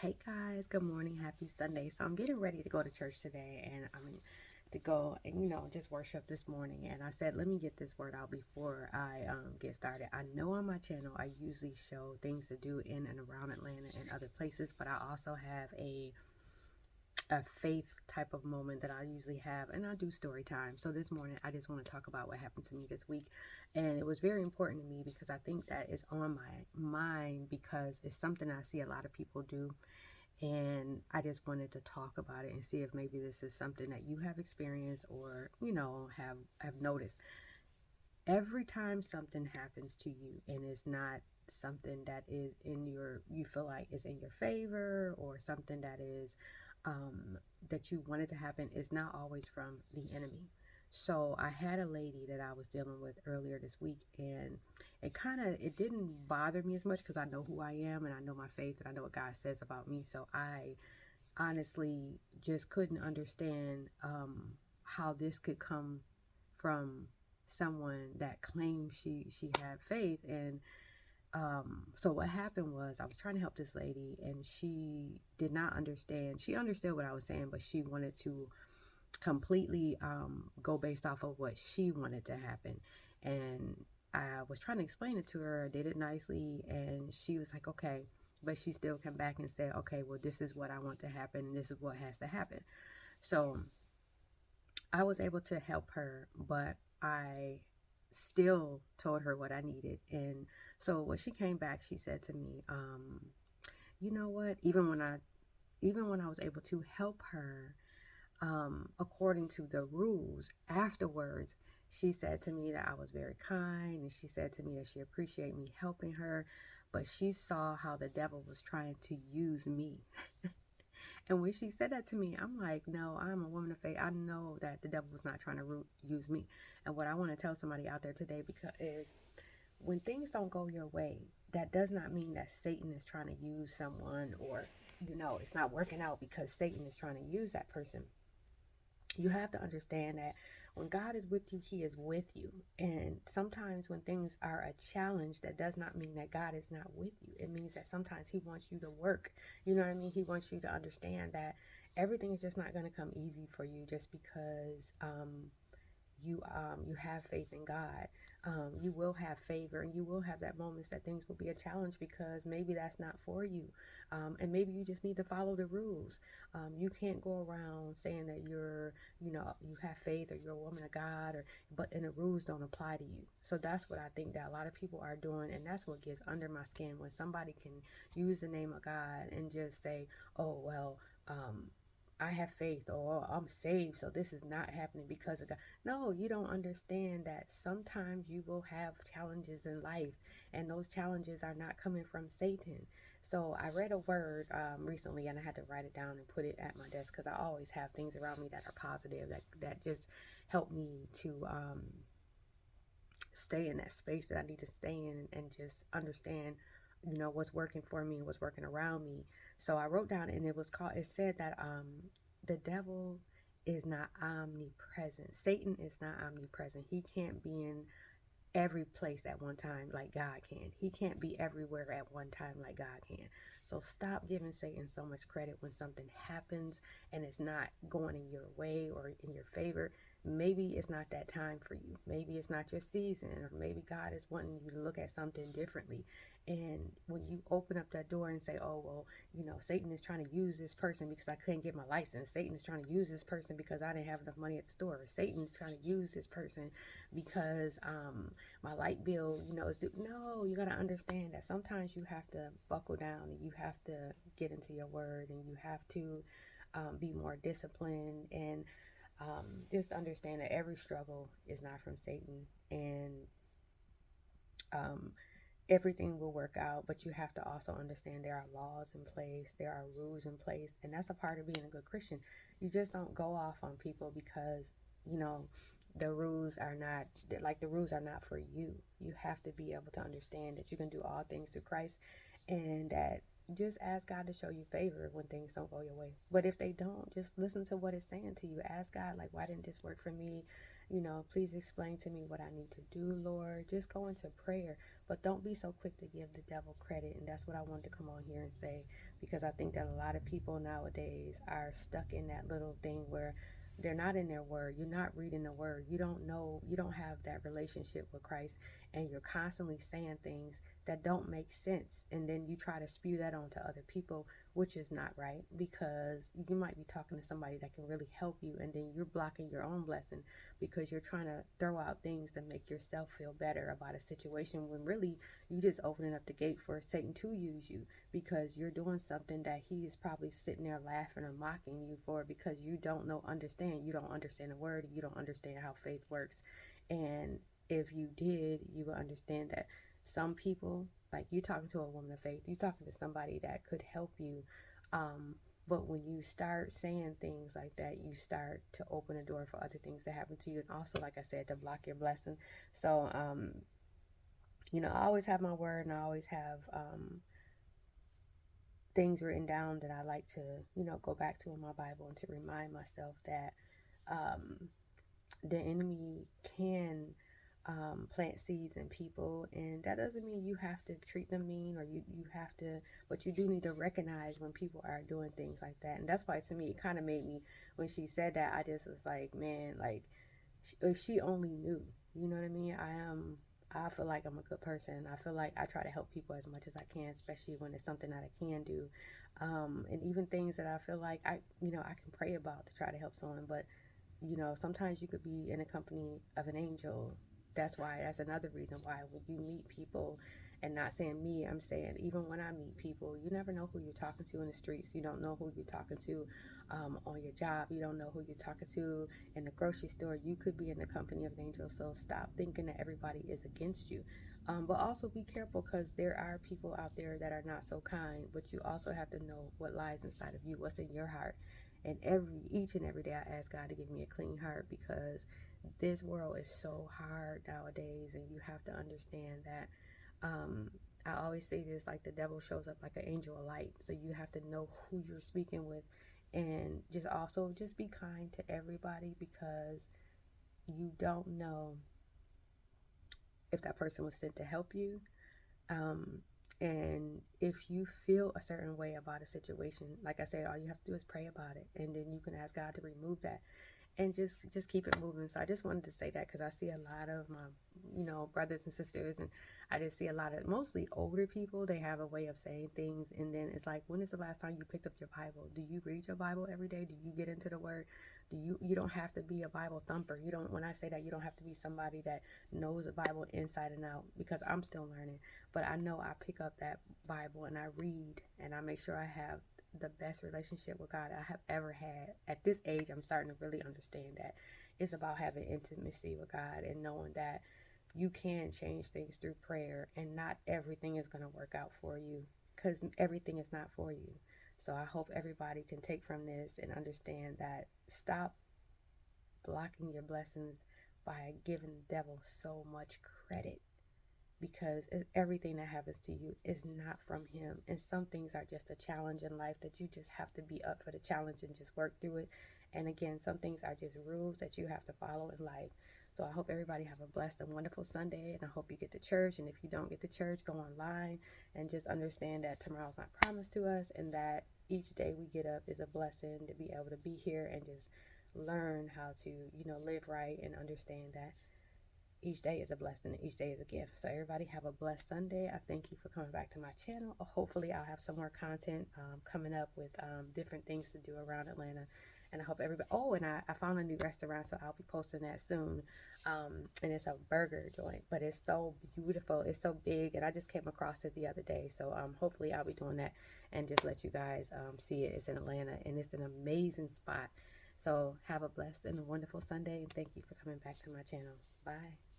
Hey guys, good morning. Happy Sunday. So I'm getting ready to go to church today and to go and just worship this morning. And I said, let me get this word out before I get started. I know on my channel I usually show things to do in and around Atlanta and other places, but I also have a faith type of moment that I usually have, and I do story time. So this morning I just want to talk about what happened to me this week, and it was very important to me because I think that is on my mind because it's something I see a lot of people do, and I just wanted to talk about it and see if maybe this is something that you have experienced or have noticed. Every time something happens to you and it's not something that is you feel like is in your favor, or something that is that you wanted to happen, is not always from the enemy. So I had a lady that I was dealing with earlier this week, and it didn't bother me as much because I know who I am and I know my faith and I know what God says about me. So I honestly just couldn't understand how this could come from someone that claimed she had faith. And so what happened was, I was trying to help this lady and she did not understand. She understood what I was saying, but she wanted to completely go based off of what she wanted to happen. And I was trying to explain it to her, did it nicely, and she was like, okay. But she still came back and said, okay, well, this is what I want to happen and this is what has to happen. So I was able to help her, but I still told her what I needed. And so when she came back, she said to me, you know what, even when I was able to help her according to the rules, afterwards she said to me that I was very kind, and she said to me that she appreciated me helping her, but she saw how the devil was trying to use me. And when she said that to me, I'm like, no, I'm a woman of faith. I know that the devil was not trying to use me. And what I want to tell somebody out there today because is, when things don't go your way, that does not mean that Satan is trying to use someone, or it's not working out because Satan is trying to use that person. You have to understand that when God is with you, he is with you. And sometimes when things are a challenge, that does not mean that God is not with you. It means that sometimes he wants you to work. You know what I mean? He wants you to understand that everything is just not going to come easy for you just because you have faith in God. You will have favor, and you will have that moments that things will be a challenge because maybe that's not for you, and maybe you just need to follow the rules. You can't go around saying that you have faith or you're a woman of God, and the rules don't apply to you. So that's what I think that a lot of people are doing, and that's what gets under my skin when somebody can use the name of God and just say, "Oh well." I have faith, or I'm saved, so this is not happening because of God. No, you don't understand that sometimes you will have challenges in life, and those challenges are not coming from Satan. So I read a word recently, and I had to write it down and put it at my desk because I always have things around me that are positive, that just help me to stay in that space that I need to stay in, and just understand what's working for me, what's working around me. So I wrote down, and it said that the devil is not omnipresent. Satan is not omnipresent. He can't be in every place at one time like God can. He can't be everywhere at one time like God can. So stop giving Satan so much credit when something happens and it's not going in your way or in your favor. Maybe it's not that time for you. Maybe it's not your season, or maybe God is wanting you to look at something differently. And when you open up that door and say, oh, well, Satan is trying to use this person because I couldn't get my license. Satan is trying to use this person because I didn't have enough money at the store. Satan is trying to use this person because my light bill, is due. No, you got to understand that sometimes you have to buckle down, and you have to get into your word, and you have to be more disciplined, and just understand that every struggle is not from Satan, and um, everything will work out. But you have to also understand there are laws in place, there are rules in place, and that's a part of being a good Christian. You just don't go off on people because you know the rules are not the rules are not for you. You have to be able to understand that you can do all things through Christ, and that just ask God to show you favor when things don't go your way. But if they don't, just listen to what it's saying to you. Ask God, like, why didn't this work for me? Please explain to me what I need to do, Lord. Just go into prayer, but don't be so quick to give the devil credit. And that's what I wanted to come on here and say, because I think that a lot of people nowadays are stuck in that little thing where they're not in their word. You're not reading the word. You don't know, you don't have that relationship with Christ, and you're constantly saying things that don't make sense. And then you try to spew that onto other people, which is not right, because you might be talking to somebody that can really help you, and then you're blocking your own blessing because you're trying to throw out things to make yourself feel better about a situation, when really you just opening up the gate for Satan to use you, because you're doing something that he is probably sitting there laughing or mocking you for, because you don't understand the word, you don't understand how faith works. And if you did, you would understand that some people, like you talking to a woman of faith, you talking to somebody that could help you. But when you start saying things like that, you start to open a door for other things to happen to you. And also, like I said, to block your blessing. So, I always have my word, and I always have things written down that I like to, go back to in my Bible, and to remind myself that the enemy can plant seeds in people, and that doesn't mean you have to treat them mean, or you have to, but you do need to recognize when people are doing things like that. And that's why, to me, it kind of made me, when she said that, I just was like, man, like, if she only knew, you know what I mean? I feel like I'm a good person. I feel like I try to help people as much as I can, especially when it's something that I can do. And even things that I feel like I can pray about to try to help someone. But sometimes you could be in a company of an angel. That's another reason why when you meet people, and not saying me, I'm saying even when I meet people, you never know who you're talking to in the streets. You don't know who you're talking to on your job. You don't know who you're talking to in the grocery store. You could be in the company of an angel. So stop thinking that everybody is against you. But also be careful, because there are people out there that are not so kind. But you also have to know what lies inside of you, what's in your heart. And each and every day I ask God to give me a clean heart, because this world is so hard nowadays, and you have to understand that. I always say this, like, the devil shows up like an angel of light, so you have to know who you're speaking with, and just be kind to everybody, because you don't know if that person was sent to help you. Um, and if you feel a certain way about a situation, like I said, all you have to do is pray about it, and then you can ask God to remove that, and just keep it moving. So I just wanted to say that, because I see a lot of my brothers and sisters, and I just see a lot of mostly older people. They have a way of saying things, and then it's like, when is the last time you picked up your Bible? Do you read your Bible every day? Do you get into the word? You don't have to be a Bible thumper. You don't When I say that, you don't have to be somebody that knows the Bible inside and out, because I'm still learning. But I know I pick up that Bible and I read, and I make sure I have the best relationship with God I have ever had. At this age, I'm starting to really understand that it's about having intimacy with God, and knowing that you can change things through prayer, and not everything is going to work out for you, because everything is not for you. So I hope everybody can take from this and understand that stop blocking your blessings by giving the devil so much credit, because everything that happens to you is not from him. And some things are just a challenge in life that you just have to be up for the challenge and just work through it. And again, some things are just rules that you have to follow in life. So I hope everybody have a blessed and wonderful Sunday, and I hope you get to church. And if you don't get to church, go online, and just understand that tomorrow's not promised to us, and that each day we get up is a blessing to be able to be here and just learn how to live right, and understand that each day is a blessing, and each day is a gift. So everybody have a blessed Sunday. I thank you for coming back to my channel. Hopefully I'll have some more content coming up with different things to do around Atlanta. And I hope everybody, and I found a new restaurant, so I'll be posting that soon. And it's a burger joint, but it's so beautiful. It's so big, and I just came across it the other day. So hopefully I'll be doing that, and just let you guys see it. It's in Atlanta, and it's an amazing spot. So have a blessed and a wonderful Sunday, and thank you for coming back to my channel. Bye.